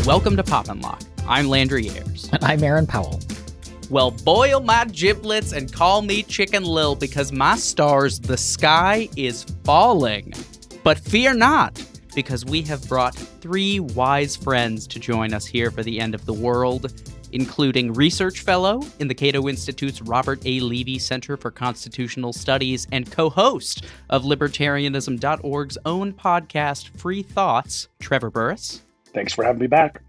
Welcome to Poppin' Locke. I'm Landry Ayres. And I'm Aaron Powell. Well, boil my giblets and call me Chicken Lil, because my stars, the sky is falling. But fear not, because we have brought three wise friends to join us here for the end of the world, including research fellow in the Cato Institute's Robert A. Levy Center for Constitutional Studies and co-host of Libertarianism.org's own podcast, Free Thoughts, Trevor Burrus. Thanks for having me back.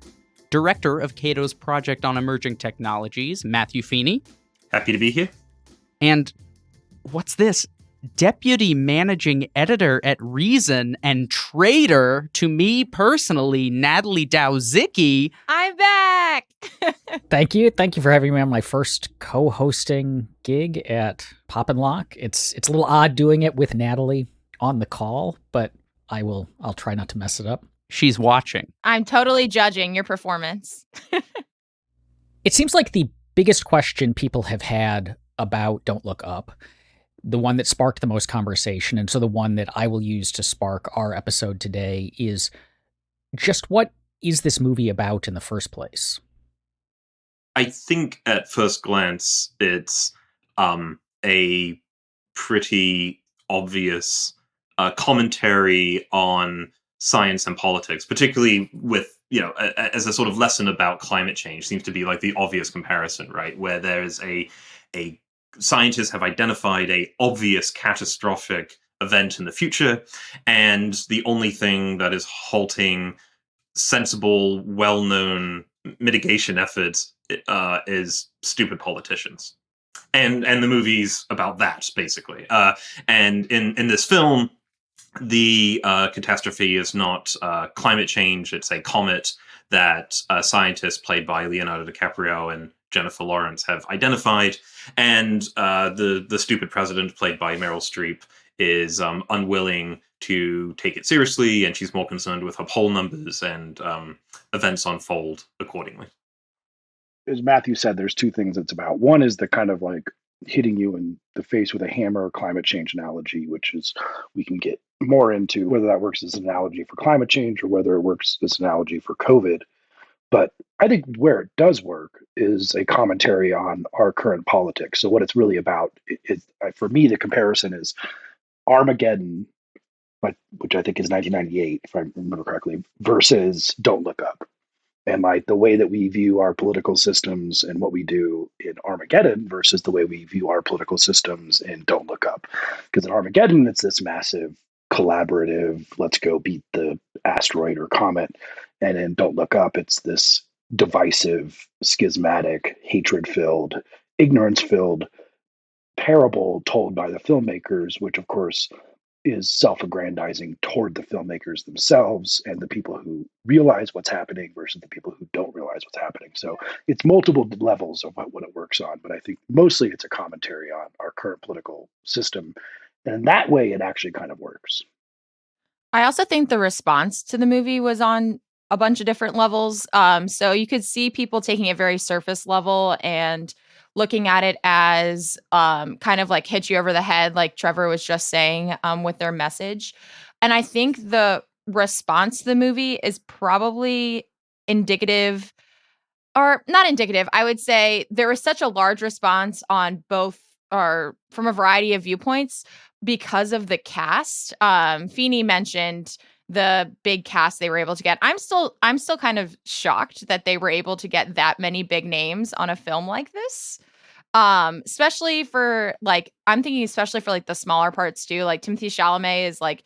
Director of Cato's Project on Emerging Technologies, Matthew Feeney. Happy to be here. And what's this? Deputy Managing Editor at Reason and traitor to me personally, Natalie Dowzicky. I'm back! Thank you. Thank you for having me on my first co-hosting gig at Poppin' Locke. It's a little odd doing it with Natalie on the call, but I'll try not to mess it up. She's watching. I'm totally judging your performance. It seems like the biggest question people have had about Don't Look Up, the one that sparked the most conversation, and so the one that I will use to spark our episode today, is just what is this movie about in the first place? I think at first glance, it's a pretty obvious commentary on science and politics, particularly with, as a sort of lesson about climate change seems to be like the obvious comparison, right? Where there is a scientists have identified a obvious catastrophic event in the future, and the only thing that is halting sensible, well-known mitigation efforts is stupid politicians. And the movie's about that, basically. And in this film, the catastrophe is not climate change. It's a comet that scientists played by Leonardo DiCaprio and Jennifer Lawrence have identified. And the stupid president, played by Meryl Streep, is unwilling to take it seriously, and she's more concerned with her poll numbers, and events unfold accordingly. As Matthew said, there's two things it's about. One is the kind of like hitting you in the face with a hammer climate change analogy, which is we can get more into whether that works as an analogy for climate change or whether it works as an analogy for COVID. But I think where it does work is a commentary on our current politics. So what it's really about is, for me, the comparison is Armageddon, which I think is 1998, if I remember correctly, versus Don't Look Up. And like the way that we view our political systems and what we do in Armageddon versus the way we view our political systems in Don't Look Up. Because in Armageddon, it's this massive collaborative, let's go beat the asteroid or comet. And in Don't Look Up, it's this divisive, schismatic, hatred-filled, ignorance-filled parable told by the filmmakers, which of course is self-aggrandizing toward the filmmakers themselves and the people who realize what's happening versus the people who don't realize what's happening. So it's multiple levels of what it works on, but I think mostly it's a commentary on our current political system. And in that way, it actually kind of works. I also think the response to the movie was on a bunch of different levels. So you could see people taking it very surface level and looking at it as kind of like hit you over the head, like Trevor was just saying, with their message. And I think the response to the movie is probably indicative, or not indicative. I would say there was such a large response on both, or from a variety of viewpoints, because of the cast. Feeney mentioned the big cast they were able to get. I'm still kind of shocked that they were able to get that many big names on a film like this. Especially for I'm thinking especially for like the smaller parts too. Like Timothée Chalamet is like,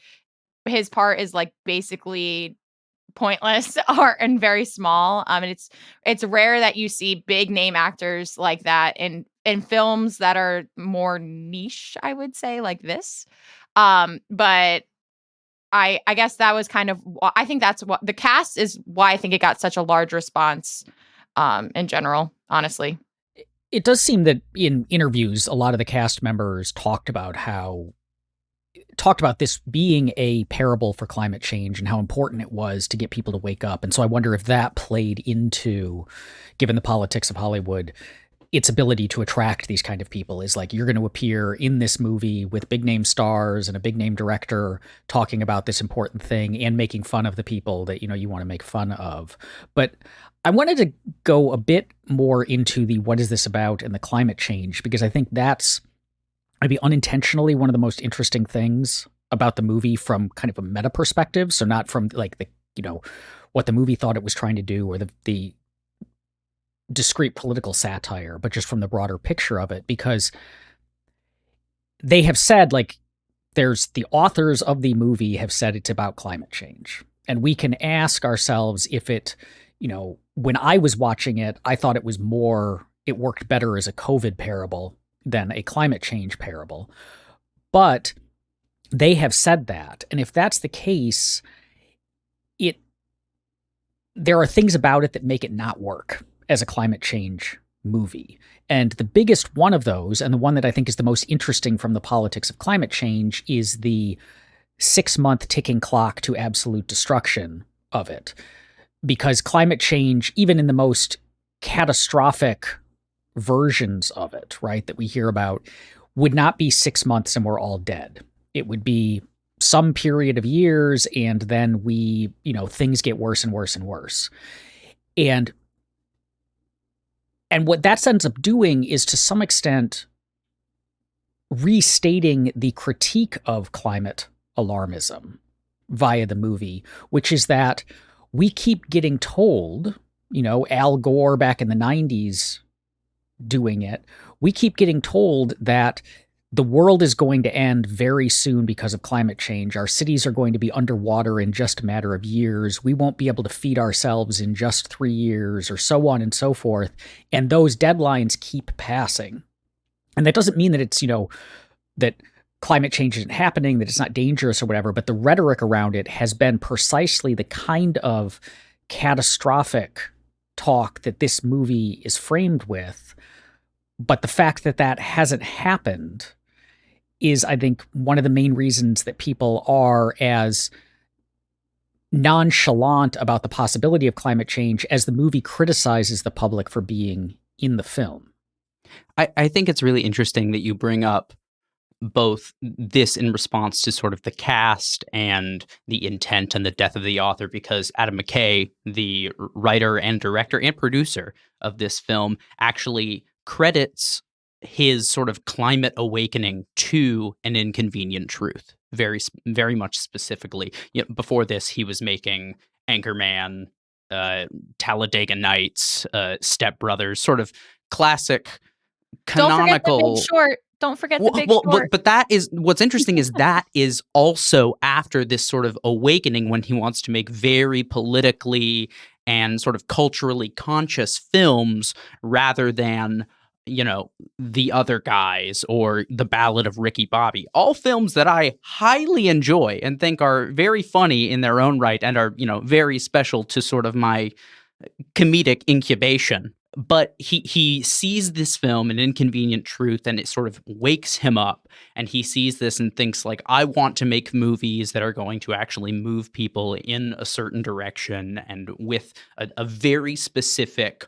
his part is like basically pointless and very small. And it's rare that you see big name actors like that in films that are more niche, I would say, like this. But I guess that was kind of, I think that's what the cast is, why I think it got such a large response in general, honestly. It does seem that in interviews, a lot of the cast members talked about this being a parable for climate change and how important it was to get people to wake up. And so I wonder if that played into, given the politics of Hollywood, its ability to attract these kind of people is like, you're going to appear in this movie with big name stars and a big name director talking about this important thing and making fun of the people that, you want to make fun of. But I wanted to go a bit more into the what is this about and the climate change, because I think that's maybe unintentionally one of the most interesting things about the movie from kind of a meta perspective. So not from like the, what the movie thought it was trying to do or the discrete political satire, but just from the broader picture of it, because they have said, like, there's the authors of the movie have said it's about climate change. And we can ask ourselves if it, when I was watching it, I thought it worked better as a COVID parable than a climate change parable. But they have said that. And if that's the case, there are things about it that make it not work as a climate change movie. And the biggest one of those, and the one that I think is the most interesting from the politics of climate change, is the 6-month ticking clock to absolute destruction of it. Because climate change, even in the most catastrophic versions of it, right, that we hear about, would not be 6 months and we're all dead. It would be some period of years, and then things get worse and worse and worse. And what that ends up doing is, to some extent, restating the critique of climate alarmism via the movie, which is that we keep getting told, Al Gore back in the 90s doing it, we keep getting told that the world is going to end very soon because of climate change. Our cities are going to be underwater in just a matter of years. We won't be able to feed ourselves in just 3 years, or so on and so forth. And those deadlines keep passing. And that doesn't mean that it's, that climate change isn't happening, that it's not dangerous or whatever, but the rhetoric around it has been precisely the kind of catastrophic talk that this movie is framed with. But the fact that that hasn't happened is, I think, one of the main reasons that people are as nonchalant about the possibility of climate change as the movie criticizes the public for being in the film. I think it's really interesting that you bring up both this in response to sort of the cast and the intent and the death of the author, because Adam McKay, the writer and director and producer of this film, actually credits his sort of climate awakening to An Inconvenient Truth, very, very much specifically. Before this, he was making Anchorman, Talladega Nights, Step Brothers, sort of classic, canonical. Don't forget the Big Short. But that is what's interesting is that is also after this sort of awakening, when he wants to make very politically and sort of culturally conscious films rather than, The Other Guys or The Ballad of Ricky Bobby. All films that I highly enjoy and think are very funny in their own right and are, very special to sort of my comedic incubation. But he sees this film, An Inconvenient Truth, and it sort of wakes him up. And he sees this and thinks, like, I want to make movies that are going to actually move people in a certain direction and with a very specific,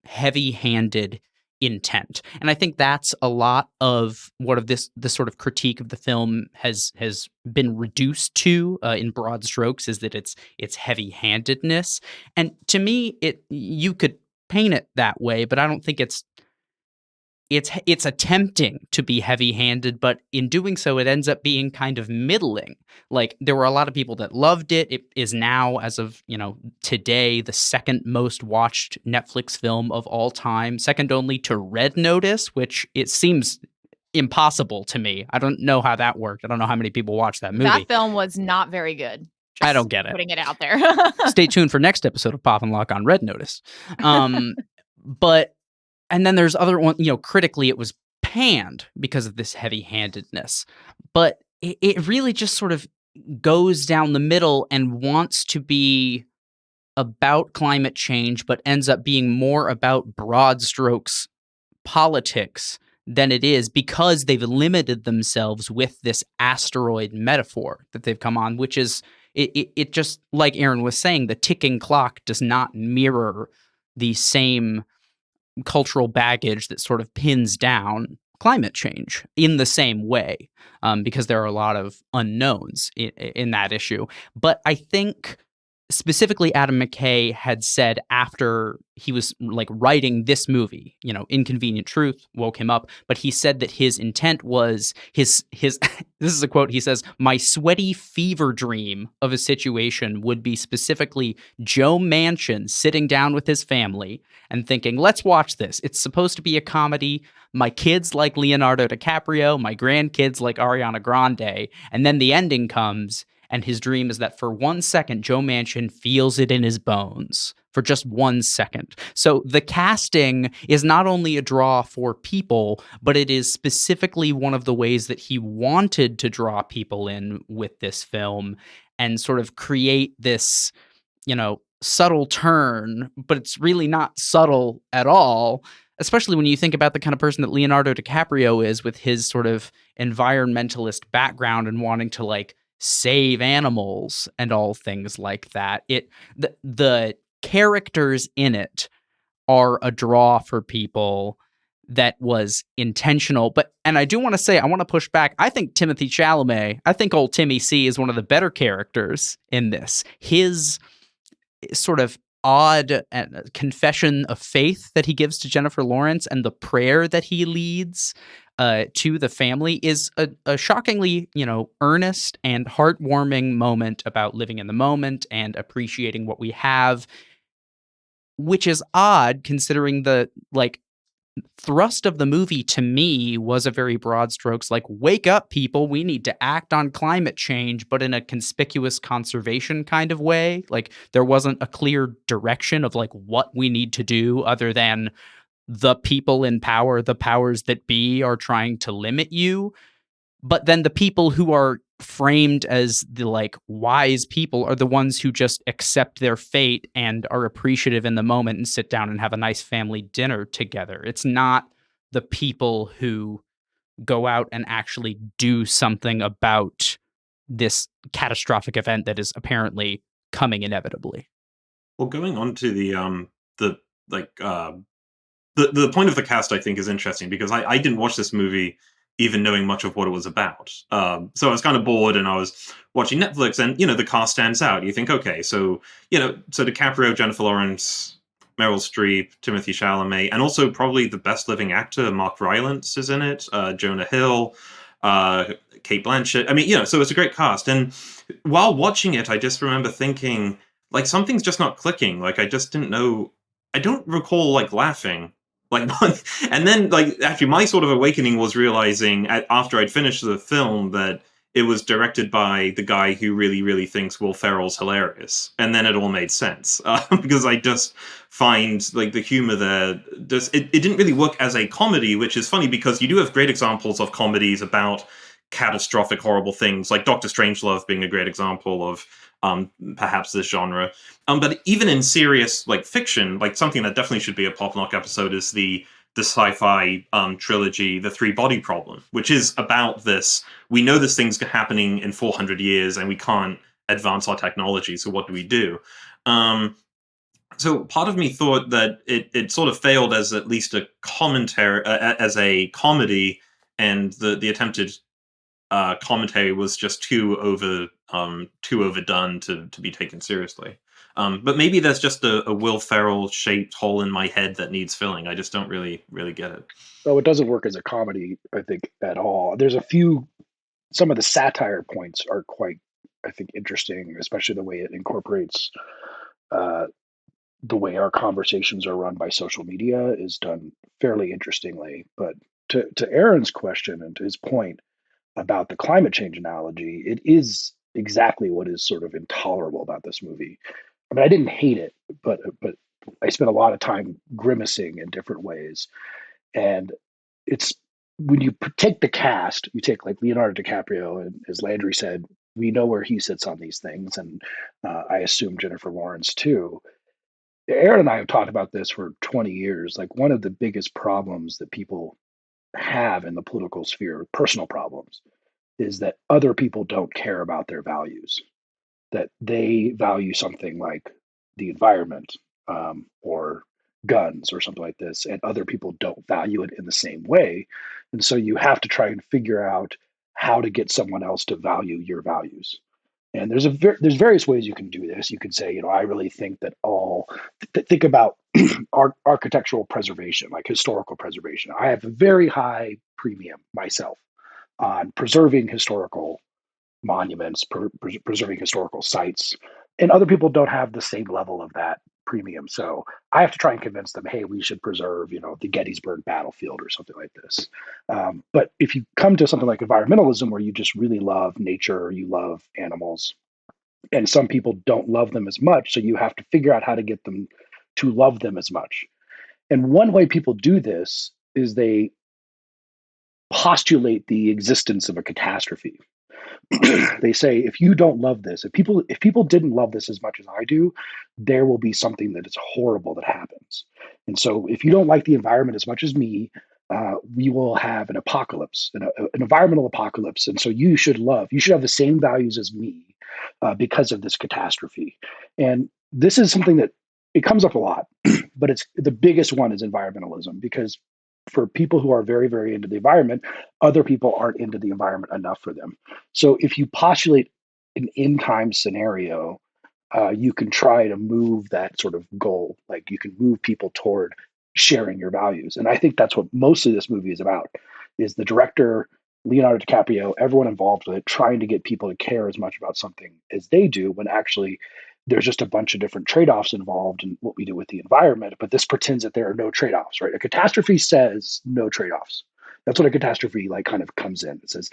heavy-handed intent. And I think that's a lot of what this sort of critique of the film has been reduced to in broad strokes, is that it's heavy-handedness. And to me, you could paint it that way, but I don't think it's attempting to be heavy-handed, but in doing so, it ends up being kind of middling. Like, there were a lot of people that loved it. It is now, as of today, the second most watched Netflix film of all time, second only to Red Notice, which it seems impossible to me. I don't know how that worked. I don't know how many people watched that movie. That film was not very good. I don't get it. Putting it out there. Stay tuned for next episode of Pop and Lock on Red Notice. But and then there's other one, critically it was panned because of this heavy-handedness. But it really just sort of goes down the middle and wants to be about climate change, but ends up being more about broad strokes politics than it is, because they've limited themselves with this asteroid metaphor that they've come on, which is it just, like Aaron was saying, the ticking clock does not mirror the same cultural baggage that sort of pins down climate change in the same way, because there are a lot of unknowns in that issue. But I think specifically Adam McKay had said after he was like writing this movie, Inconvenient Truth woke him up, but he said that his intent was his this is a quote, he says, "My sweaty fever dream of a situation would be specifically Joe Manchin sitting down with his family and thinking, let's watch this. It's supposed to be a comedy. My kids like Leonardo DiCaprio, my grandkids like Ariana Grande, and then the ending comes, and his dream is that for 1 second, Joe Manchin feels it in his bones for just 1 second." So the casting is not only a draw for people, but it is specifically one of the ways that he wanted to draw people in with this film and sort of create this, subtle turn, but it's really not subtle at all, especially when you think about the kind of person that Leonardo DiCaprio is with his sort of environmentalist background and wanting to like save animals and all things like that. The characters in it are a draw for people that was intentional. And I do want to say, I want to push back. I think Timothée Chalamet, I think old Timmy C is one of the better characters in this. His sort of odd confession of faith that he gives to Jennifer Lawrence and the prayer that he leads to the family is a shockingly, earnest and heartwarming moment about living in the moment and appreciating what we have, which is odd considering the thrust of the movie to me was a very broad strokes, like, wake up, people, we need to act on climate change, but in a conspicuous conservation kind of way. Like, there wasn't a clear direction of like what we need to do other than the people in power, the powers that be, are trying to limit you. But then the people who are framed as the like wise people are the ones who just accept their fate and are appreciative in the moment and sit down and have a nice family dinner together. It's not the people who go out and actually do something about this catastrophic event that is apparently coming inevitably. Well, going on to the point of the cast, I think, is interesting because I didn't watch this movie even knowing much of what it was about. So I was kind of bored and I was watching Netflix and, the cast stands out. You think, okay, so DiCaprio, Jennifer Lawrence, Meryl Streep, Timothée Chalamet, and also probably the best living actor, Mark Rylance, is in it, Jonah Hill, Kate Blanchett. I mean, so it's a great cast. And while watching it, I just remember thinking, like, something's just not clicking. Like, I just didn't know. I don't recall, like, laughing. Like, and then, like, actually, my sort of awakening was realizing after I'd finished the film that it was directed by the guy who really, really thinks Will Ferrell's hilarious. And then it all made sense because I just find like the humor there. It didn't really work as a comedy, which is funny because you do have great examples of comedies about catastrophic, horrible things, like Dr. Strangelove being a great example of perhaps this genre. But even in serious like fiction, like something that definitely should be a Pop Knock episode is the sci-fi trilogy, The Three Body Problem, which is about this. We know this thing's happening in 400 years and we can't advance our technology, so what do we do? So part of me thought that it sort of failed as at least a commentary, as a comedy, and the attempted commentary was just too overdone to be taken seriously. But maybe there's just a Will Ferrell shaped hole in my head that needs filling. I just don't really get it. So it doesn't work as a comedy, I think, at all. There's some of the satire points are quite, I think, interesting, especially the way it incorporates the way our conversations are run by social media is done fairly interestingly. But to Aaron's question and to his point about the climate change analogy, it is exactly what is sort of intolerable about this movie. I mean, I didn't hate it, but I spent a lot of time grimacing in different ways. And it's when you take the cast, you take like Leonardo DiCaprio, and as Landry said, we know where he sits on these things, and I assume Jennifer Lawrence too. Aaron and I have talked about this for 20 years. Like, one of the biggest problems that people have in the political sphere, personal problems, is that other people don't care about their values, that they value something like the environment or guns or something like this, and other people don't value it in the same way. And so you have to try and figure out how to get someone else to value your values. And there's various ways you can do this. You could say, I really think that think about architectural preservation, like historical preservation. I have a very high premium myself on preserving historical monuments, preserving historical sites, and other people don't have the same level of that premium. So I have to try and convince them, hey, we should preserve, the Gettysburg battlefield or something like this. But if you come to something like environmentalism, where you just really love nature, you love animals, and some people don't love them as much, so you have to figure out how to get them to love them as much. And one way people do this is they postulate the existence of a catastrophe. They say, if you don't love this, if people didn't love this as much as I do, there will be something that is horrible that happens. And so if you don't like the environment as much as me, we will have an apocalypse, an environmental apocalypse. And so you should have the same values as me because of this catastrophe. And this is something that it comes up a lot, but it's the biggest one is environmentalism, because for people who are very, very into the environment, other people aren't into the environment enough for them. So if you postulate an end time scenario, you can try to move that sort of goal. Like you can move people toward sharing your values. And I think that's what mostly this movie is about, is the director, Leonardo DiCaprio, everyone involved with it, trying to get people to care as much about something as they do, when actually there's just a bunch of different trade-offs involved in what we do with the environment. But this pretends that there are no trade-offs, right? A catastrophe says no trade-offs. That's what a catastrophe kind of comes in. It says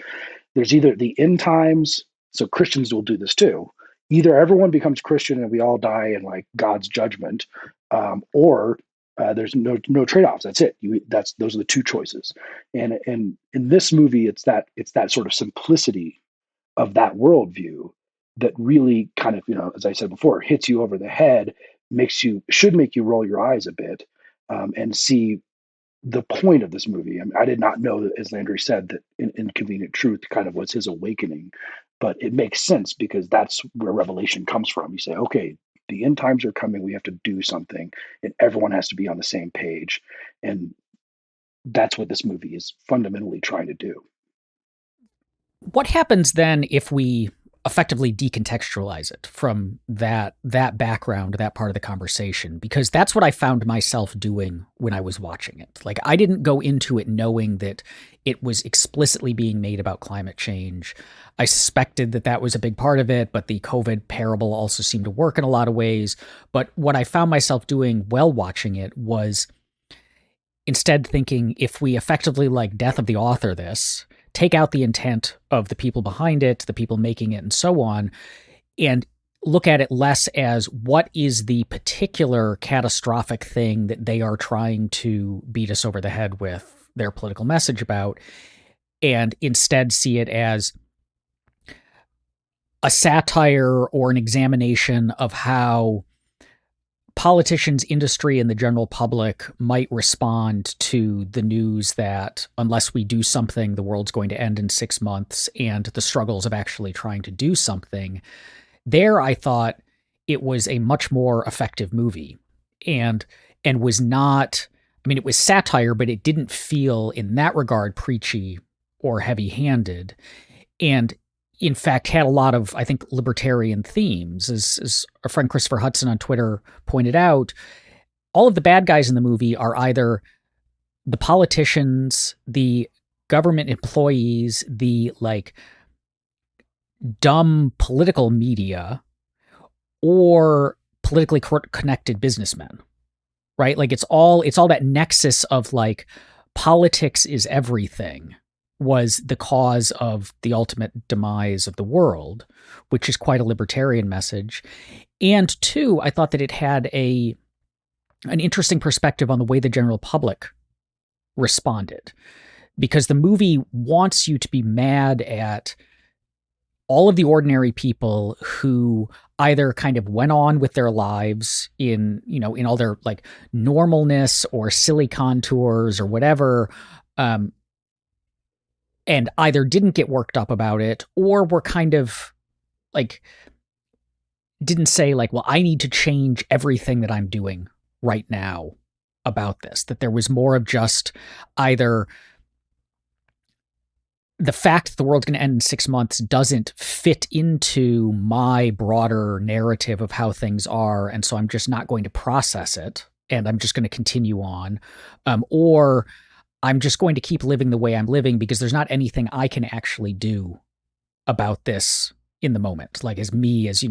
there's either the end times, so Christians will do this too. Either everyone becomes Christian and we all die in God's judgment, or there's no trade-offs. That's it. Those are the two choices. And in this movie, it's that sort of simplicity of that worldview that really kind of, as I said before, hits you over the head, should make you roll your eyes a bit, and see the point of this movie. I mean, I did not know that, as Landry said, that Inconvenient Truth kind of was his awakening, but it makes sense because that's where revelation comes from. You say, okay, the end times are coming. We have to do something, and everyone has to be on the same page. And that's what this movie is fundamentally trying to do. What happens then if we effectively decontextualize it from that background, that part of the conversation? Because that's what I found myself doing when I was watching it. Like, I didn't go into it knowing that it was explicitly being made about climate change. I suspected that was a big part of it, but the COVID parable also seemed to work in a lot of ways. But what I found myself doing while watching it was instead thinking, if we effectively death of the author this, take out the intent of the people behind it, the people making it, and so on, and look at it less as what is the particular catastrophic thing that they are trying to beat us over the head with their political message about, and instead see it as a satire or an examination of how politicians, industry, and the general public might respond to the news that unless we do something, the world's going to end in 6 months, and the struggles of actually trying to do something. There, I thought it was a much more effective movie, and was not, I mean, it was satire, but it didn't feel in that regard preachy or heavy-handed, and in fact, had a lot of, I think, libertarian themes. As our friend Christopher Hudson on Twitter pointed out, all of the bad guys in the movie are either the politicians, the government employees, the dumb political media, or politically connected businessmen, right? It's all that nexus of politics is everything was the cause of the ultimate demise of the world, which is quite a libertarian message. And two, I thought that it had an interesting perspective on the way the general public responded, because the movie wants you to be mad at all of the ordinary people who either kind of went on with their lives in all their normalness or silly contours or whatever, and either didn't get worked up about it or were kind of didn't say well, I need to change everything that I'm doing right now about this, that there was more of just either the fact that the world's going to end in 6 months doesn't fit into my broader narrative of how things are, and so I'm just not going to process it, and I'm just going to continue on, or I'm just going to keep living the way I'm living because there's not anything I can actually do about this in the moment, like as me, as,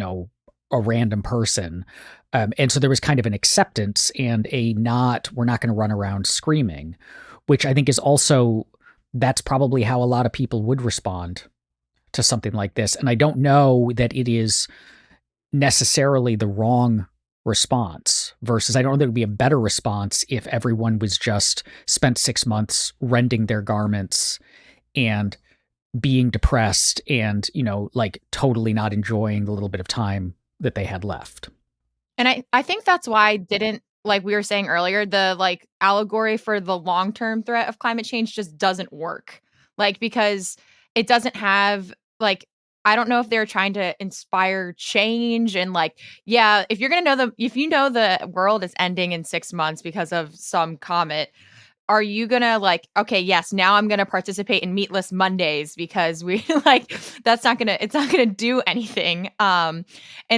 a random person. And so there was kind of an acceptance and we're not going to run around screaming, which I think is also, that's probably how a lot of people would respond to something like this. And I don't know that it is necessarily the wrong response versus I don't know that it would be a better response if everyone was just spent 6 months rending their garments and being depressed and, like totally not enjoying the little bit of time that they had left. And I think that's why I didn't, like we were saying earlier, the like allegory for the long-term threat of climate change just doesn't work. Like, because it doesn't have like, I don't know if they're trying to inspire change and like, yeah, if you know the world is ending in 6 months because of some comet, are you gonna like, okay, yes, now I'm gonna participate in Meatless Mondays because we like it's not gonna do anything. And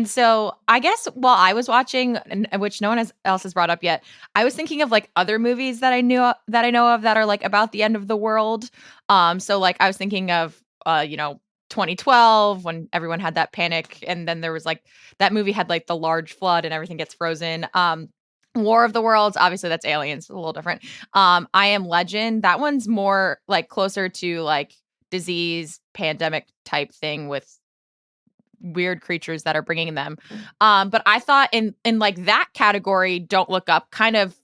so I guess while I was watching, and which no one else has brought up yet, I was thinking of like other movies that I know of that are like about the end of the world. So like I was thinking of 2012 when everyone had that panic, and then there was like that movie had like the large flood and everything gets frozen. War of the Worlds, obviously that's aliens, a little different. I Am Legend, that one's more like closer to like disease pandemic type thing with weird creatures that are bringing them. But I thought in like that category, Don't Look Up kind of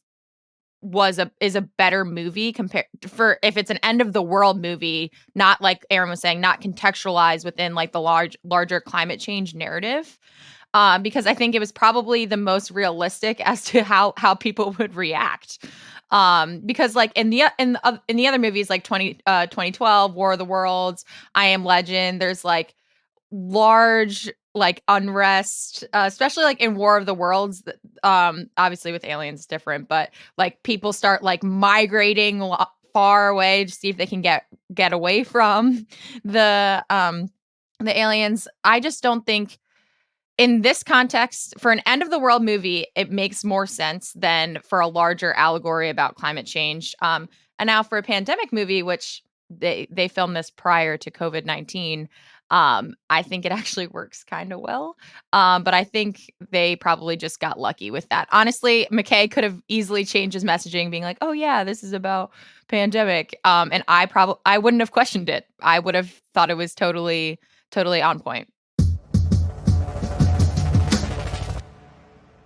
is a better movie compared for if it's an end of the world movie, not like Aaron was saying, not contextualized within like the larger climate change narrative. Because I think it was probably the most realistic as to how people would react. Because like in the other movies like 2012, War of the Worlds, I Am Legend, there's like large like unrest, especially like in War of the Worlds. Obviously with aliens it's different, but like people start like migrating far away to see if they can get away from the aliens. I just don't think in this context, for an end of the world movie, it makes more sense than for a larger allegory about climate change. And now for a pandemic movie, which they filmed this prior to COVID-19, I think it actually works kind of well. But I think they probably just got lucky with that. Honestly, McKay could have easily changed his messaging, being like, "Oh yeah, this is about pandemic," and I wouldn't have questioned it. I would have thought it was totally on point.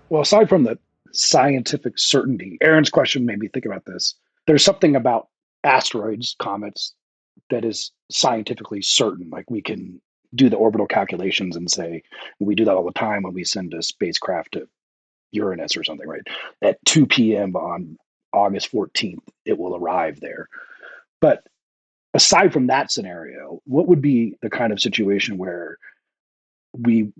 Well, aside from the scientific certainty, Aaron's question made me think about this. There's something about asteroids, comets, that is scientifically certain. Like we can do the orbital calculations and say, we do that all the time when we send a spacecraft to Uranus or something, right? At 2 p.m. on August 14th, it will arrive there. But aside from that scenario, what would be the kind of situation where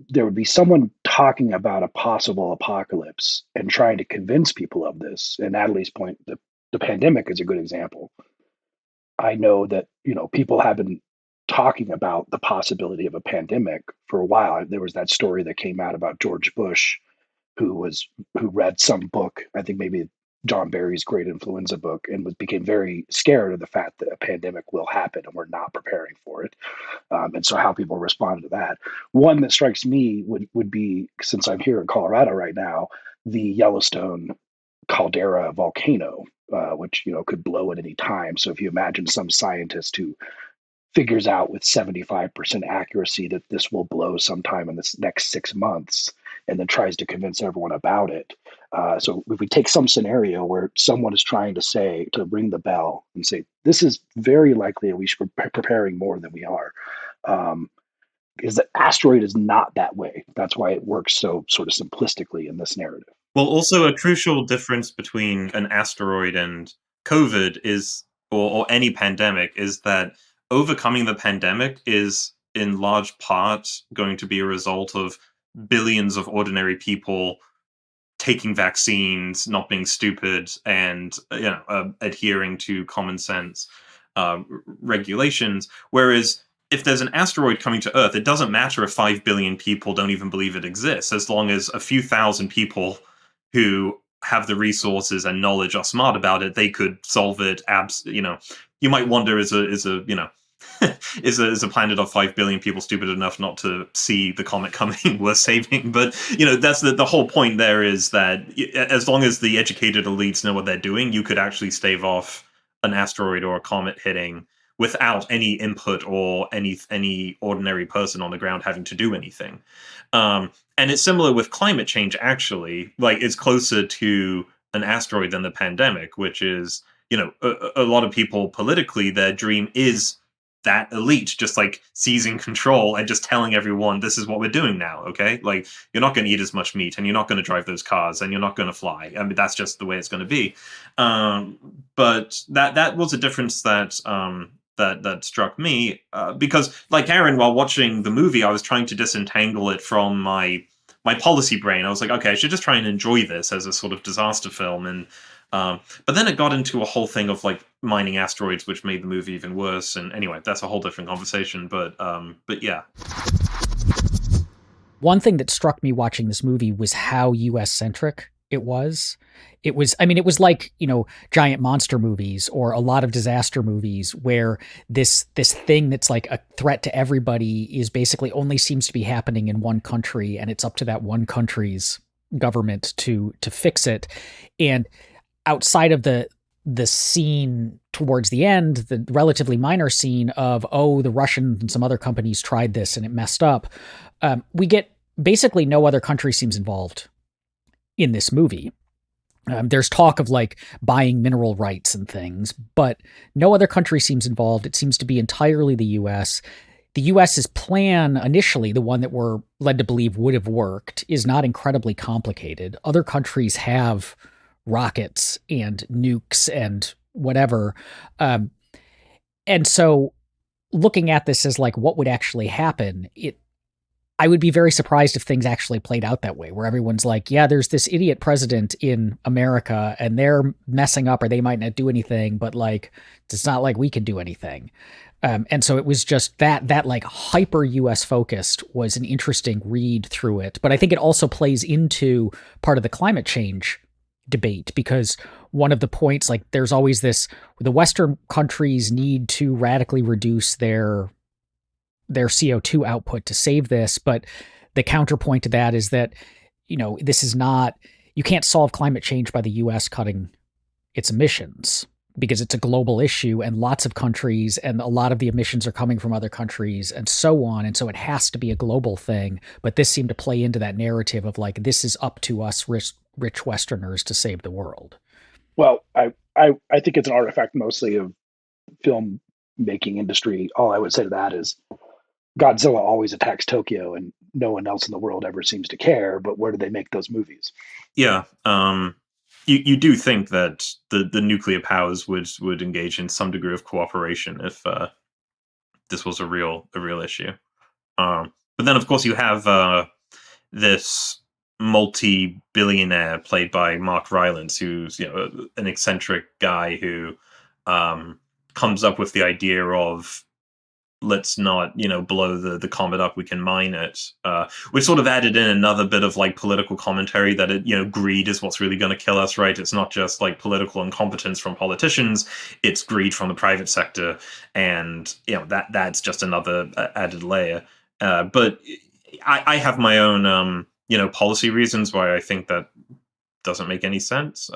there would be someone talking about a possible apocalypse and trying to convince people of this? And Natalie's point, the pandemic is a good example. I know that, people have been talking about the possibility of a pandemic for a while. There was that story that came out about George Bush, who read some book, I think maybe John Barry's Great Influenza book, and became very scared of the fact that a pandemic will happen and we're not preparing for it. And so how people responded to that. One that strikes me would be, since I'm here in Colorado right now, the Yellowstone caldera volcano, which could blow at any time. So if you imagine some scientist who figures out with 75% accuracy that this will blow sometime in this next 6 months, and then tries to convince everyone about it. So if we take some scenario where someone is trying to ring the bell and say, this is very likely we should be preparing more than we are. Is that asteroid is not that way. That's why it works so sort of simplistically in this narrative. Well, also a crucial difference between an asteroid and COVID is, or any pandemic, is that overcoming the pandemic is in large part going to be a result of billions of ordinary people taking vaccines, not being stupid, and adhering to common sense regulations. Whereas if there's an asteroid coming to Earth, it doesn't matter if 5 billion people don't even believe it exists, as long as a few thousand people who have the resources and knowledge are smart about it, they could solve it. You might wonder, is a planet of 5 billion people stupid enough not to see the comet coming worth saving? But that's the whole point. There is that as long as the educated elites know what they're doing, you could actually stave off an asteroid or a comet hitting without any input or any ordinary person on the ground having to do anything. And it's similar with climate change, actually. Like, it's closer to an asteroid than the pandemic, which is, a lot of people politically, their dream is that elite just like seizing control and just telling everyone, this is what we're doing now, okay? Like, you're not going to eat as much meat, and you're not going to drive those cars, and you're not going to fly. I mean, that's just the way it's going to be. But that was a difference that struck me, because, like Aaron, while watching the movie, I was trying to disentangle it from my policy brain. I was like, okay, I should just try and enjoy this as a sort of disaster film. And but then it got into a whole thing of like mining asteroids, which made the movie even worse. And anyway, that's a whole different conversation. But yeah. One thing that struck me watching this movie was how US centric it was. It was like, giant monster movies or a lot of disaster movies where this thing that's like a threat to everybody is basically only seems to be happening in one country, and it's up to that one country's government to fix it. And outside of the scene towards the end, the relatively minor scene of, the Russians and some other companies tried this and it messed up, we get basically no other country seems involved in this movie. There's talk of like buying mineral rights and things, but no other country seems involved. It seems to be entirely the US. The US's plan initially, the one that we're led to believe would have worked, is not incredibly complicated. Other countries have rockets and nukes and whatever. And so looking at this as like what would actually happen, I would be very surprised if things actually played out that way, where everyone's like, yeah, there's this idiot president in America and they're messing up, or they might not do anything, but like, it's not like we can do anything. And so it was just that like hyper US focused was an interesting read through it. But I think it also plays into part of the climate change debate, because one of the points, like, there's always this, the Western countries need to radically reduce their CO2 output to save this. But the counterpoint to that is that, this is not, you can't solve climate change by the US cutting its emissions, because it's a global issue and lots of countries, and a lot of the emissions are coming from other countries and so on. And so it has to be a global thing. But this seemed to play into that narrative of like, this is up to us rich Westerners to save the world. Well, I think it's an artifact mostly of film making industry. All I would say to that is Godzilla always attacks Tokyo and no one else in the world ever seems to care, but where do they make those movies? Yeah. You do think that the nuclear powers would engage in some degree of cooperation if this was a real issue. But then, of course, you have this multi-billionaire played by Mark Rylance, who's an eccentric guy who comes up with the idea of, let's not blow the comet up, we can mine it, which sort of added in another bit of like political commentary that greed is what's really going to kill us, right? It's not just like political incompetence from politicians, it's greed from the private sector, and that's just another added layer. But I have my own policy reasons why I think that doesn't make any sense,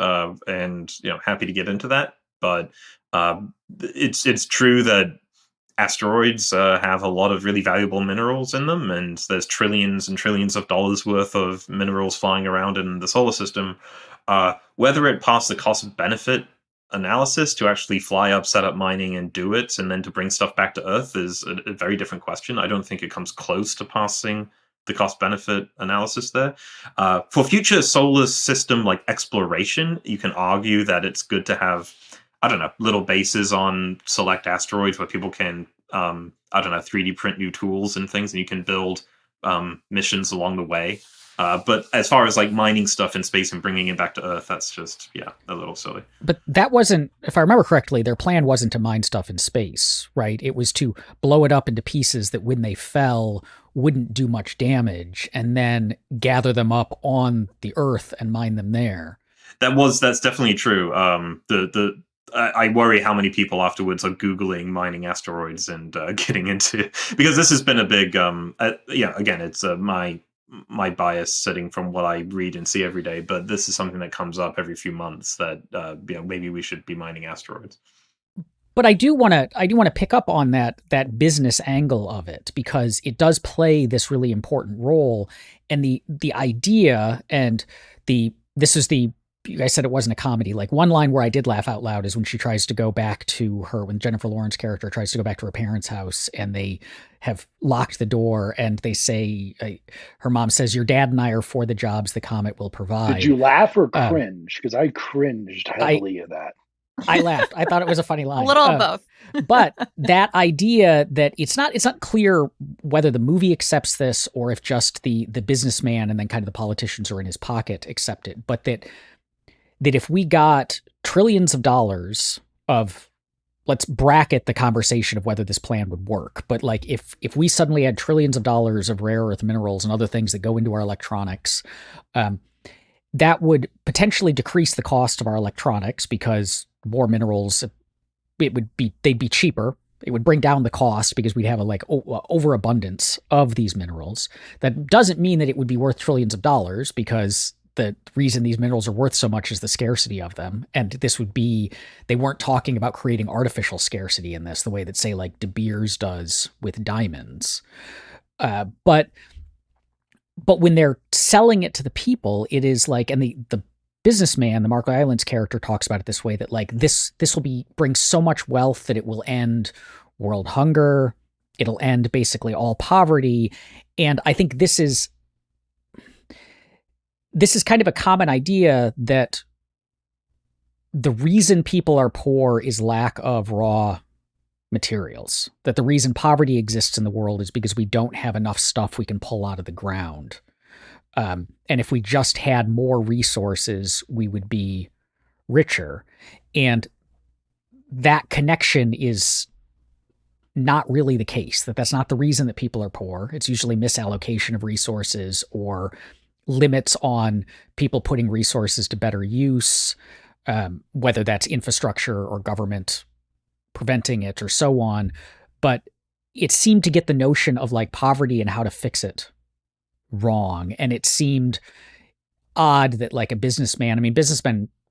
and happy to get into that. But it's true that asteroids have a lot of really valuable minerals in them, and there's trillions and trillions of dollars worth of minerals flying around in the solar system. Whether it passed the cost-benefit analysis to actually fly up, set up mining, and do it, and then to bring stuff back to Earth is a very different question. I don't think it comes close to passing the cost-benefit analysis there. For future solar system like exploration, you can argue that it's good to have, I don't know, little bases on select asteroids where people can, 3D print new tools and things, and you can build missions along the way. But as far as like mining stuff in space and bringing it back to Earth, that's just, a little silly. But that wasn't, if I remember correctly, their plan wasn't to mine stuff in space, right? It was to blow it up into pieces that when they fell wouldn't do much damage, and then gather them up on the Earth and mine them there. That's definitely true. I worry how many people afterwards are Googling mining asteroids and getting into, because this has been a big, again, it's my bias sitting from what I read and see every day, but this is something that comes up every few months that, maybe we should be mining asteroids. But I do want to pick up on that business angle of it, because it does play this really important role. And the idea, and this is the, you guys said it wasn't a comedy. Like, one line where I did laugh out loud is when she tries to go back to when Jennifer Lawrence character tries to go back to her parents' house, and they have locked the door, and they say, her mom says, "Your dad and I are for the jobs the comet will provide." Did you laugh or cringe? Because I cringed heavily at that. I laughed. I thought it was a funny line. A little of both. But that idea that it's not clear whether the movie accepts this or if just the businessman and then kind of the politicians who are in his pocket accept it, but that if we got trillions of dollars of, let's bracket the conversation of whether this plan would work, but like if we suddenly had trillions of dollars of rare earth minerals and other things that go into our electronics, that would potentially decrease the cost of our electronics, because more minerals, they'd be cheaper. It would bring down the cost because we'd have a overabundance of these minerals. That doesn't mean that it would be worth trillions of dollars, because the reason these minerals are worth so much is the scarcity of them. And they weren't talking about creating artificial scarcity in this, the way that, say, like De Beers does with diamonds. But when they're selling it to the people, it is like, and the businessman, the Mark Rylance character, talks about it this way, that like this will bring so much wealth that it will end world hunger. It'll end basically all poverty. And I think this is kind of a common idea, that the reason people are poor is lack of raw materials, that the reason poverty exists in the world is because we don't have enough stuff we can pull out of the ground. And if we just had more resources, we would be richer. And that connection is not really the case, that's not the reason that people are poor. It's usually misallocation of resources or limits on people putting resources to better use, whether that's infrastructure or government preventing it or so on. But it seemed to get the notion of like poverty and how to fix it wrong. And it seemed odd that like a businessman,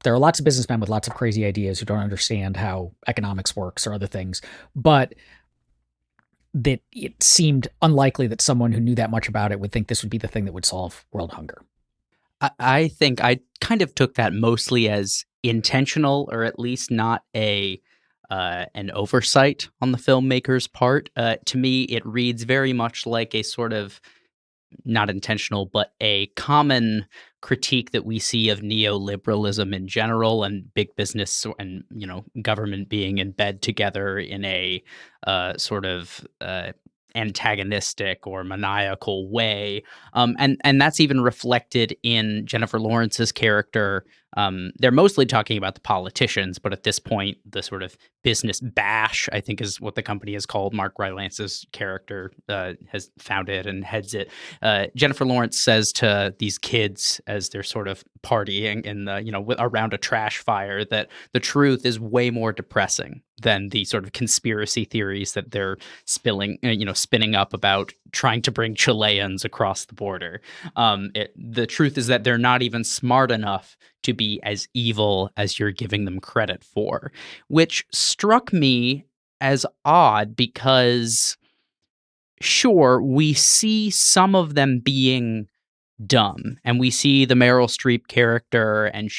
there are lots of businessmen with lots of crazy ideas who don't understand how economics works or other things, but that it seemed unlikely that someone who knew that much about it would think this would be the thing that would solve world hunger. I think I kind of took that mostly as intentional, or at least not an oversight on the filmmaker's part. To me, it reads very much like a sort of, not intentional, but a common critique that we see of neoliberalism in general, and big business and, government being in bed together in a sort of antagonistic or maniacal way. And that's even reflected in Jennifer Lawrence's character. They're mostly talking about the politicians, but at this point, the sort of business bash, I think is what the company is called. Mark Rylance's character has founded and heads it. Jennifer Lawrence says to these kids as they're sort of partying in the, around a trash fire, that the truth is way more depressing than the sort of conspiracy theories that they're spinning up about trying to bring Chileans across the border. The truth is that they're not even smart enough to be as evil as you're giving them credit for, which struck me as odd because, sure, we see some of them being dumb, and we see the Meryl Streep character and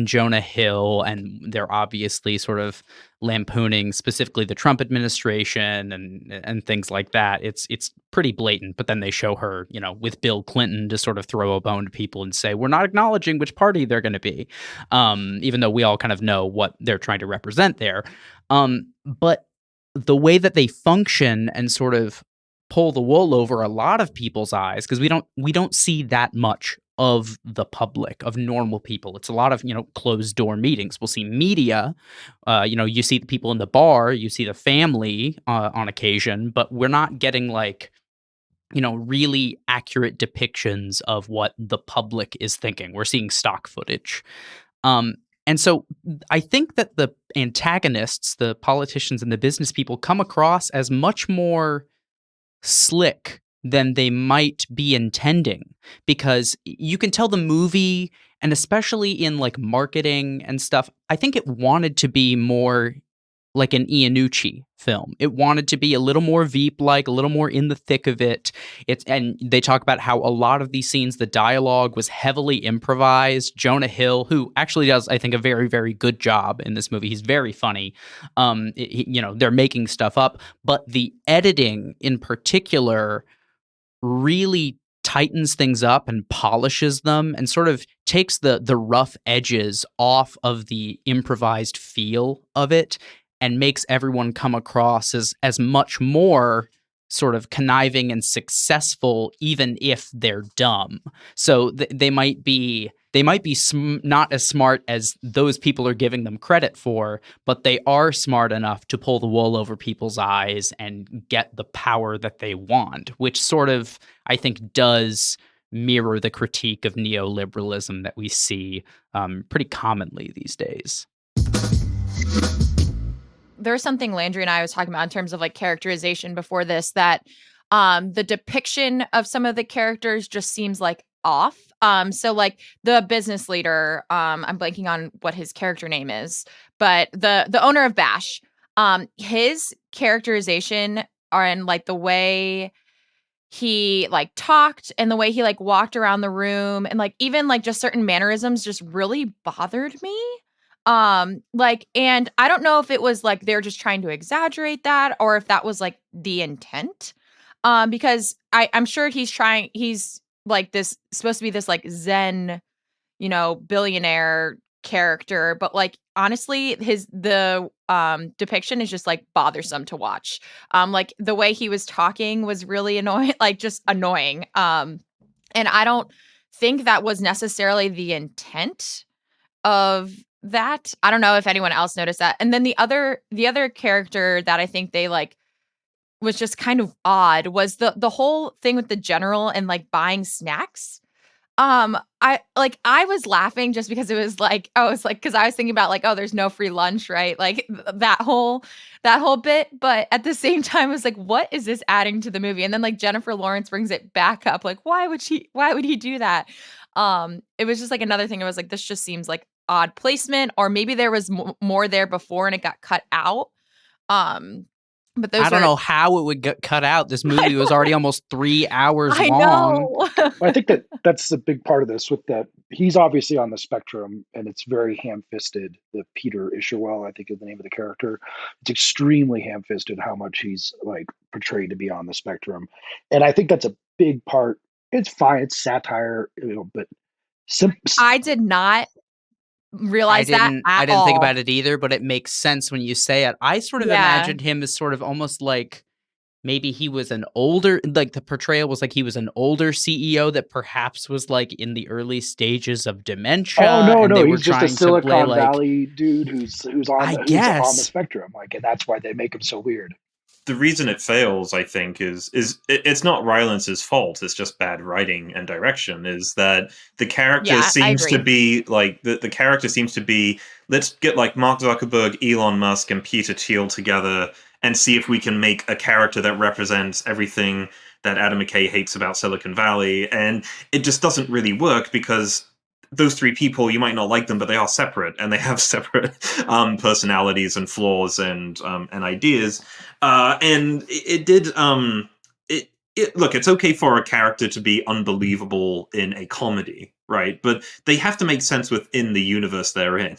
Jonah Hill, and they're obviously sort of lampooning specifically the Trump administration and things like that. It's pretty blatant, but then they show her, with Bill Clinton to sort of throw a bone to people and say, we're not acknowledging which party they're going to be, even though we all kind of know what they're trying to represent there. But the way that they function and sort of pull the wool over a lot of people's eyes, because we don't see that much of the public, of normal people. It's a lot of, closed door meetings. We'll see media, you see the people in the bar, you see the family on occasion, but we're not getting like, really accurate depictions of what the public is thinking. We're seeing stock footage. And so I think that the antagonists, the politicians and the business people, come across as much more slick than they might be intending, because you can tell the movie, and especially in like marketing and stuff, I think it wanted to be more like an Iannucci film. It wanted to be a little more Veep-like, a little more in the thick of it. And they talk about how a lot of these scenes, the dialogue was heavily improvised. Jonah Hill, who actually does, I think, a very, very good job in this movie. He's very funny. They're making stuff up, but the editing in particular really tightens things up and polishes them and sort of takes the rough edges off of the improvised feel of it, and makes everyone come across as much more sort of conniving and successful, even if they're dumb. So they might be not as smart as those people are giving them credit for, but they are smart enough to pull the wool over people's eyes and get the power that they want, which sort of, I think, does mirror the critique of neoliberalism that we see pretty commonly these days. There's something Landry and I was talking about in terms of like characterization before this, that the depiction of some of the characters just seems like off. So like the business leader, I'm blanking on what his character name is, but the owner of Bash, his characterization and like the way he like talked and the way he like walked around the room and like even like just certain mannerisms just really bothered me. And I don't know if it was like they're just trying to exaggerate that or if that was like the intent. Because I'm sure he's like this supposed to be this like Zen, billionaire character, but like honestly the depiction is just like bothersome to watch. Like the way he was talking was really annoying, like just annoying. And I don't think that was necessarily the intent of that. I don't know if anyone else noticed that. And then the other character that I think they like was just kind of odd was the whole thing with the general and like buying snacks. I was laughing just because it was like, because I was thinking about like, oh, there's no free lunch, right? Like that whole bit. But at the same time, I was like, what is this adding to the movie? And then like Jennifer Lawrence brings it back up. Like, why would he do that? It was just like another thing. It was like, this just seems like odd placement, or maybe there was more there before and it got cut out. But those I don't know how it would get cut out. This movie was already almost 3 hours long. Know. I think that's a big part of this, with that he's obviously on the spectrum, and it's very ham-fisted. The Peter Isherwell, I think, is the name of the character. It's extremely ham-fisted how much he's like portrayed to be on the spectrum, and I think that's a big part. It's fine, it's satire, but I did not realize I didn't think about it either, but it makes sense when you say it. I sort of imagined him as sort of almost like maybe he was an older, like the portrayal was like he was an older CEO that perhaps was like in the early stages of dementia. Oh no, he's just a Silicon Valley dude who's on the spectrum, like, and that's why they make him so weird. The reason it fails, I think, is it's not Rylance's fault. It's just bad writing and direction. Is that the character seems to be like the character seems to be, let's get like Mark Zuckerberg, Elon Musk, and Peter Thiel together and see if we can make a character that represents everything that Adam McKay hates about Silicon Valley. And it just doesn't really work because those three people, you might not like them, but they are separate and they have separate personalities and flaws and ideas. And it did. Look, it's okay for a character to be unbelievable in a comedy, right? But they have to make sense within the universe they're in.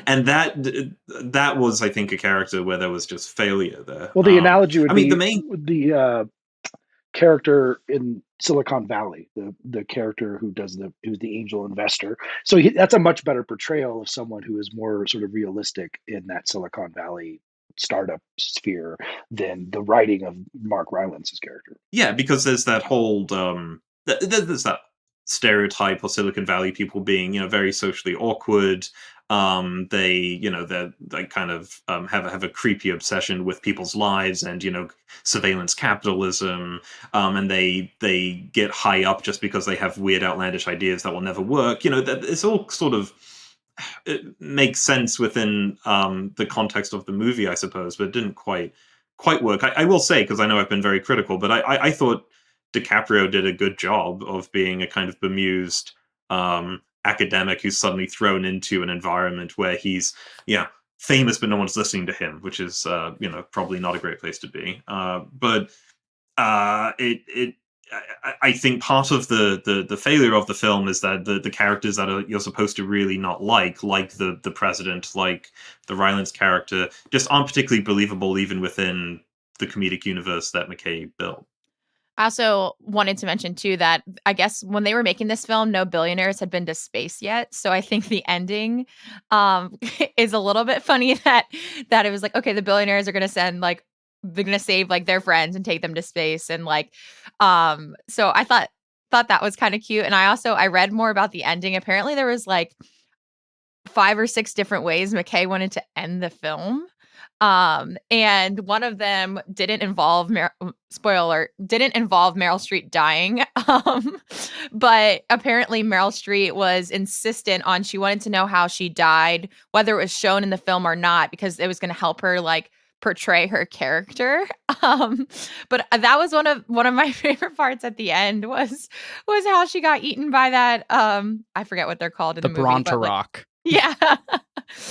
And that was, I think, a character where there was just failure there. Well, the analogy would be the character in Silicon Valley, the character who's the angel investor. So that's a much better portrayal of someone who is more sort of realistic in that Silicon Valley startup sphere than the writing of Mark Rylance's character. Yeah, because there's that whole there's that stereotype or Silicon Valley people being, very socially awkward. They kind of have a creepy obsession with people's lives and surveillance capitalism, and they get high up just because they have weird outlandish ideas that will never work. That it's all sort of, it makes sense within the context of the movie, I suppose, but it didn't quite work. I will say, because I know I've been very critical, but I thought DiCaprio did a good job of being a kind of bemused academic who's suddenly thrown into an environment where he's famous but no one's listening to him, which is probably not a great place to be. But I think part of the failure of the film is that the characters that you're supposed to really not like the president, like the Rylance character, just aren't particularly believable even within the comedic universe that McKay built. I also wanted to mention, too, that I guess when they were making this film, no billionaires had been to space yet. So I think the ending is a little bit funny that it was like, okay, the billionaires are going to send, like, they're going to save, like, their friends and take them to space. And, like, so I thought that was kind of cute. And I read more about the ending. Apparently there was, like, 5 or 6 different ways McKay wanted to end the film. And one of them didn't involve spoiler, didn't involve Meryl Streep dying. But apparently Meryl Streep was insistent on, she wanted to know how she died, whether it was shown in the film or not, because it was going to help her, like, portray her character. But that was one of my favorite parts at the end was how she got eaten by that, I forget what they're called in the movie. Bronterock. Yeah.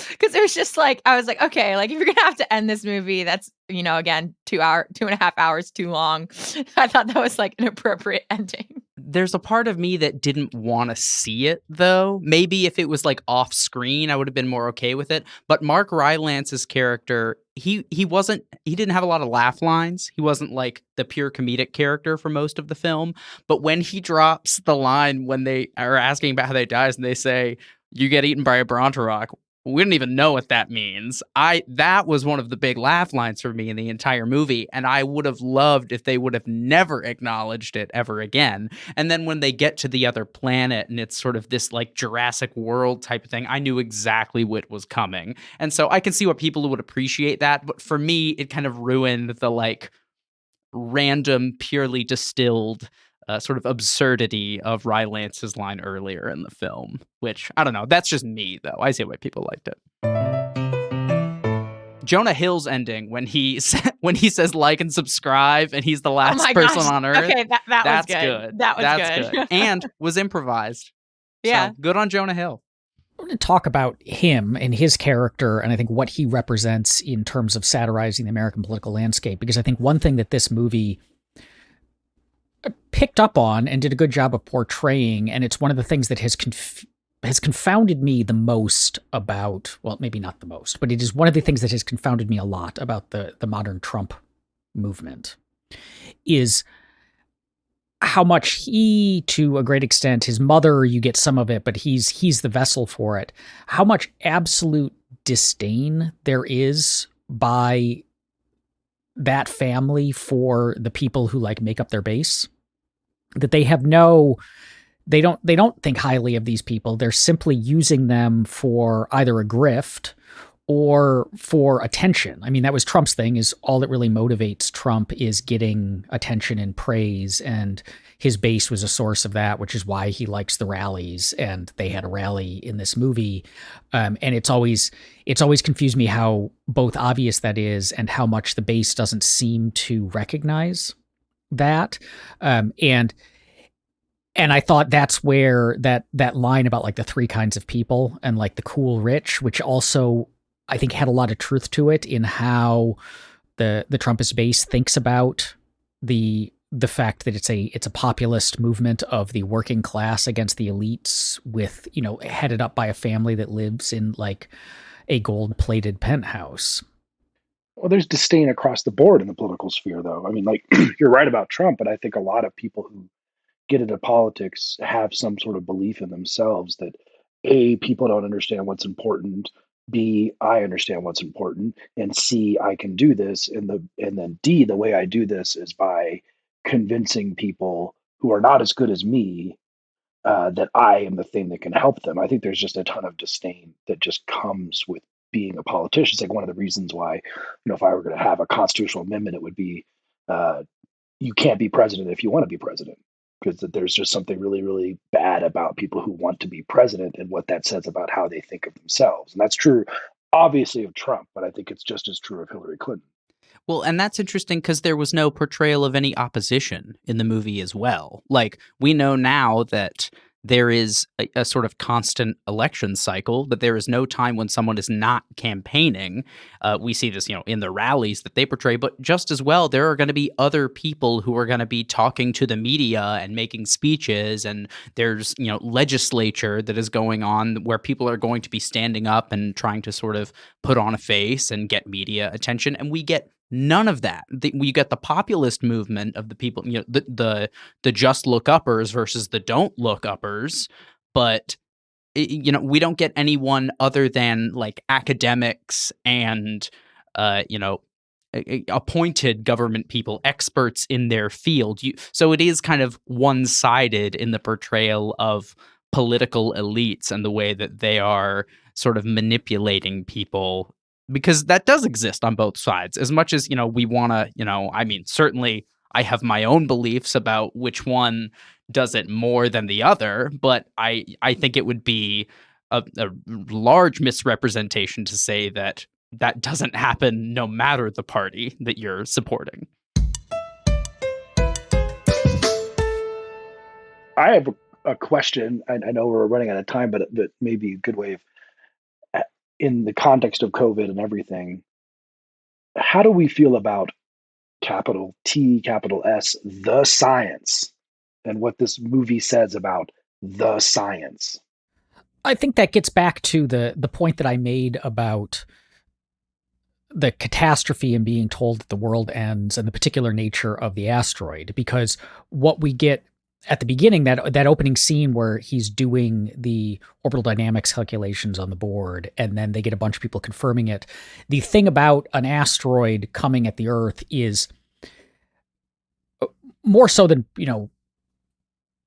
Because it was just like, I was like, okay, like, if you're gonna have to end this movie, that's, again, 2.5 hours too long. I thought that was, like, an appropriate ending. There's a part of me that didn't want to see it, though. Maybe if it was, like, off screen, I would have been more okay with it. But Mark Rylance's character, he didn't have a lot of laugh lines. He wasn't, like, the pure comedic character for most of the film. But when he drops the line when they are asking about how they dies and they say, "You get eaten by a Bronterock," we didn't even know what that means. That was one of the big laugh lines for me in the entire movie, and I would have loved if they would have never acknowledged it ever again. And then when they get to the other planet and it's sort of this, like, Jurassic World type of thing, I knew exactly what was coming. And so I can see what people would appreciate that, but for me, it kind of ruined the, like, random, purely distilled sort of absurdity of Rylance's line earlier in the film, which, I don't know, that's just me, though. I see why people liked it. Jonah Hill's ending, when he says like and subscribe, and he's the last person on Earth. Okay, that's good. That was good. And was improvised. Yeah. So, good on Jonah Hill. I want to talk about him and his character, and I think what he represents in terms of satirizing the American political landscape, because I think one thing that this movie picked up on and did a good job of portraying, and it's one of the things that has confounded me the most about, well, maybe not the most, but it is one of the things that has confounded me a lot about the modern Trump movement, is how much he, to a great extent, his mother, you get some of it, but he's the vessel for it, how much absolute disdain there is by that family for the people who, like, make up their base, that they don't think highly of these people. They're simply using them for either a grift or for attention. I mean, that was Trump's thing, is all that really motivates Trump is getting attention and praise, and his base was a source of that, which is why he likes the rallies, and they had a rally in this movie. And it's always confused me how both obvious that is and how much the base doesn't seem to recognize that. And I thought that's where that line about, like, the 3 kinds of people and, like, the cool rich, which also I think had a lot of truth to it in how the Trumpist base thinks about the fact that it's a populist movement of the working class against the elites, with, headed up by a family that lives in, like, a gold-plated penthouse. Well, there's disdain across the board in the political sphere, though. I mean, like, you're right about Trump, but I think a lot of people who get into politics have some sort of belief in themselves that, A, people don't understand what's important, B, I understand what's important, and C, I can do this, and then D, the way I do this is by convincing people who are not as good as me that I am the thing that can help them. I think there's just a ton of disdain that just comes with being a politician. It's like one of the reasons why, if I were going to have a constitutional amendment, it would be you can't be president if you want to be president, because there's just something really, really bad about people who want to be president and what that says about how they think of themselves. And that's true, obviously, of Trump, but I think it's just as true of Hillary Clinton. Well, and that's interesting because there was no portrayal of any opposition in the movie as well. Like, we know now that there is a sort of constant election cycle, that there is no time when someone is not campaigning. We see this, in the rallies that they portray, but just as well, there are going to be other people who are going to be talking to the media and making speeches. And there's, legislature that is going on where people are going to be standing up and trying to sort of put on a face and get media attention. And we get none of that. We get the populist movement of the people, the just look uppers versus the don't look uppers, but we don't get anyone other than like academics and appointed government people, experts in their field. So it is kind of one-sided in the portrayal of political elites and the way that they are sort of manipulating people, because that does exist on both sides. As much as, we want to, certainly I have my own beliefs about which one does it more than the other, but I think it would be a large misrepresentation to say that doesn't happen no matter the party that you're supporting. I have a question. I know we're running out of time, but that may be a good way of, in the context of COVID and everything, how do we feel about capital T, capital S, the science, and what this movie says about the science? I think that gets back to the point that I made about the catastrophe and being told that the world ends and the particular nature of the asteroid, because what we get at the beginning, that opening scene where he's doing the orbital dynamics calculations on the board, and then they get a bunch of people confirming it. The thing about an asteroid coming at the Earth is more so than,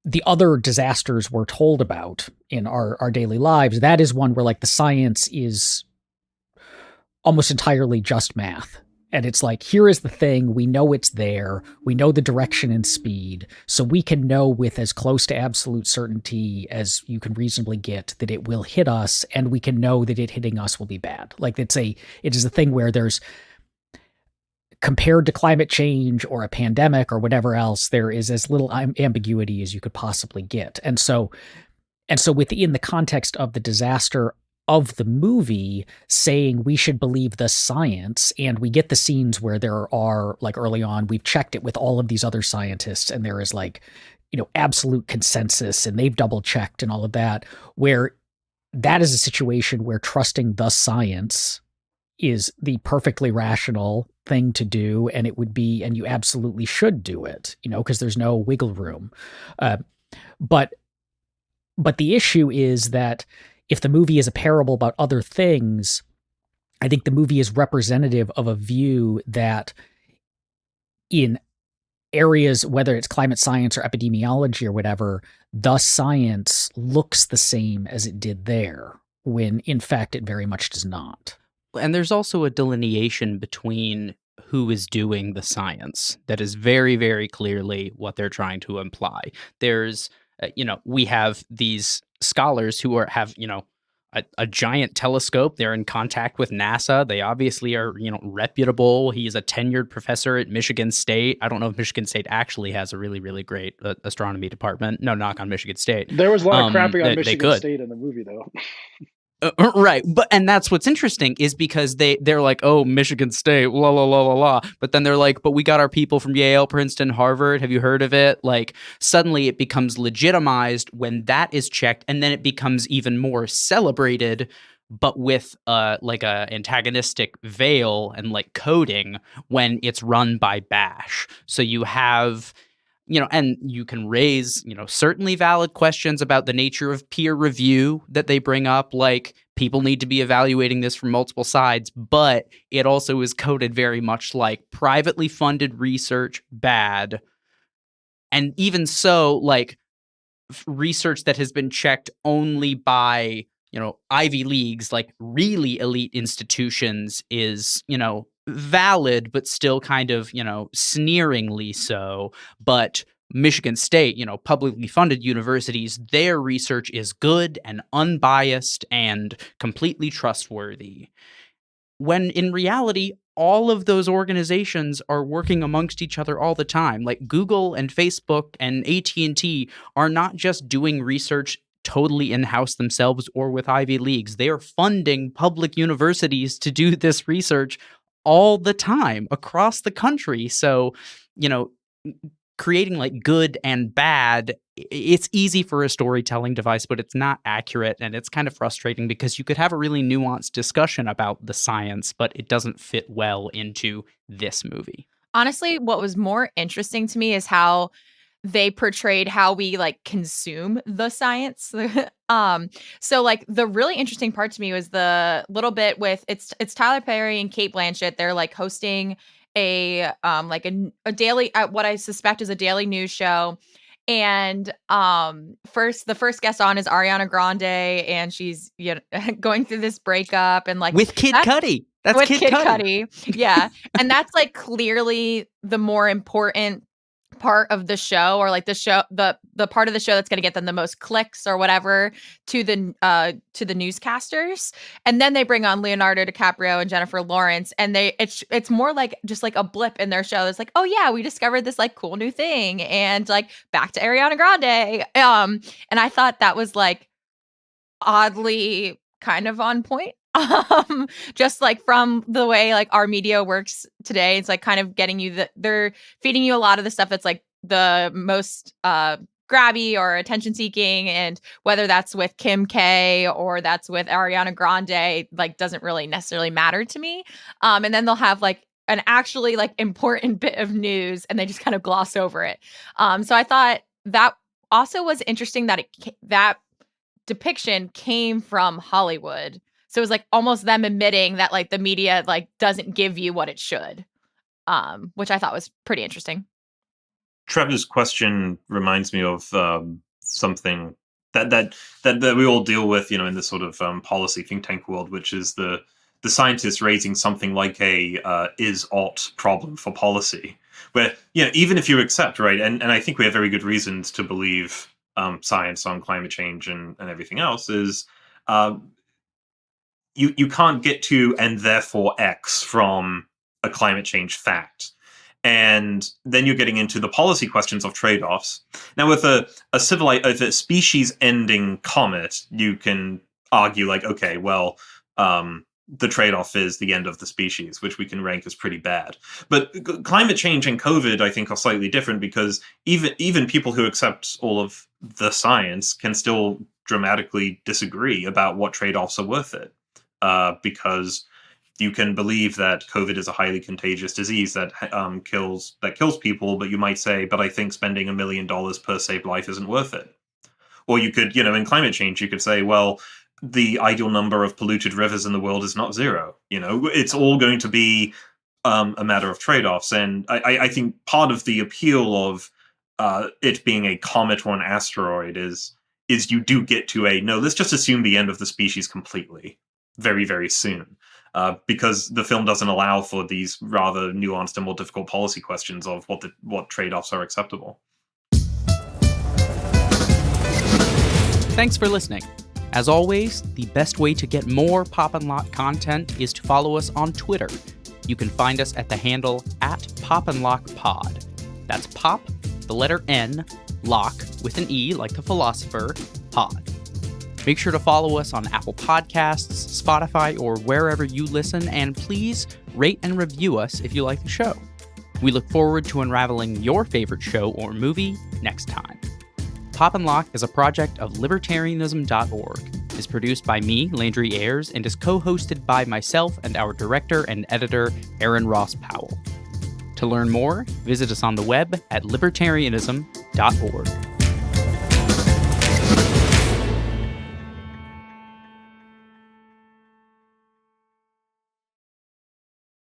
the other disasters we're told about in our daily lives. That is one where like the science is almost entirely just math. And it's like, here is the thing. We know it's there. We know the direction and speed. So we can know with as close to absolute certainty as you can reasonably get that it will hit us. And we can know that it hitting us will be bad. Like it is a thing where there's, compared to climate change or a pandemic or whatever else, there is as little ambiguity as you could possibly get. And so within the context of the disaster of the movie, saying we should believe the science, and we get the scenes where there are, like early on, we've checked it with all of these other scientists, and there is like, absolute consensus, and they've double checked and all of that, where that is a situation where trusting the science is the perfectly rational thing to do, and it would be, and you absolutely should do it, because there's no wiggle room. But the issue is that if the movie is a parable about other things, I think the movie is representative of a view that in areas, whether it's climate science or epidemiology or whatever, the science looks the same as it did there, when in fact it very much does not. And there's also a delineation between who is doing the science that is very, very clearly what they're trying to imply. There's, we have these scholars who have a giant telescope. They're in contact with NASA. They obviously are, reputable. He's a tenured professor at Michigan State. I don't know if Michigan State actually has a really, really great astronomy department. No knock on Michigan State. There was a lot of crapping on Michigan State in the movie, though. Right. And that's what's interesting is because they're like, oh, Michigan State, la, la, la, la, la. But then they're like, but we got our people from Yale, Princeton, Harvard. Have you heard of it? Like, suddenly it becomes legitimized when that is checked. And then it becomes even more celebrated, but with like a antagonistic veil and like coding when it's run by Bash. So you have... and you can raise, certainly valid questions about the nature of peer review that they bring up, like people need to be evaluating this from multiple sides, but it also is coded very much like privately funded research, bad. And even so, like research that has been checked only by, Ivy Leagues, like really elite institutions, is, valid, but still kind of, sneeringly so. But Michigan State, publicly funded universities, their research is good and unbiased and completely trustworthy. When in reality, all of those organizations are working amongst each other all the time. Like Google and Facebook and AT&T are not just doing research totally in-house themselves or with Ivy Leagues. They are funding public universities to do this research all the time across the country. So, creating like good and bad, it's easy for a storytelling device, but it's not accurate. And it's kind of frustrating because you could have a really nuanced discussion about the science, but it doesn't fit well into this movie. Honestly, what was more interesting to me is how they portrayed how we like consume the science. So like the really interesting part to me was the little bit with it's Tyler Perry and Cate Blanchett. They're like hosting a daily what I suspect is a daily news show. And the first guest on is Ariana Grande, and she's going through this breakup and like with Kid Cudi. That's with Kid Cudi. Yeah. And that's like clearly the more important part of the show, or like the part of the show that's going to get them the most clicks or whatever to the newscasters. And then they bring on Leonardo DiCaprio and Jennifer Lawrence, and it's more like just like a blip in their show. It's like, oh yeah, we discovered this like cool new thing, and like back to Ariana Grande. And I thought that was like oddly kind of on point. Just like from the way like our media works today, it's like kind of getting you they're feeding you a lot of the stuff that's like the most grabby or attention seeking, and whether that's with Kim K or that's with Ariana Grande, like doesn't really necessarily matter to me. And then they'll have like an actually like important bit of news and they just kind of gloss over it. So I thought that also was interesting that that depiction came from Hollywood. So it was like almost them admitting that like the media like doesn't give you what it should, which I thought was pretty interesting. Trevor's question reminds me of something that we all deal with, in this sort of policy think tank world, which is the scientists raising something like a is-ought problem for policy, where even if you accept, right, and I think we have very good reasons to believe science on climate change and everything else is. You can't get to and therefore X from a climate change fact. And then you're getting into the policy questions of trade-offs. Now, with a species-ending comet, you can argue like, okay, well, the trade-off is the end of the species, which we can rank as pretty bad. But climate change and COVID, I think, are slightly different because even people who accept all of the science can still dramatically disagree about what trade-offs are worth it. Because you can believe that COVID is a highly contagious disease that kills people, but you might say, but I think spending $1 million per saved life isn't worth it. Or you could, in climate change, you could say, well, the ideal number of polluted rivers in the world is not zero. It's all going to be a matter of trade-offs. And I think part of the appeal of it being a comet or an asteroid is you do get to let's just assume the end of the species completely. Very, very soon, because the film doesn't allow for these rather nuanced and more difficult policy questions of what trade-offs are acceptable. Thanks for listening. As always, the best way to get more Pop and Lock content is to follow us on Twitter. You can find us at the handle @PopandLockPod. That's Pop, the letter N, Lock with an E like the philosopher, pod. Make sure to follow us on Apple Podcasts, Spotify, or wherever you listen, and please rate and review us if you like the show. We look forward to unraveling your favorite show or movie next time. Pop and Lock is a project of libertarianism.org, is produced by me, Landry Ayres, and is co-hosted by myself and our director and editor, Aaron Ross Powell. To learn more, visit us on the web at libertarianism.org.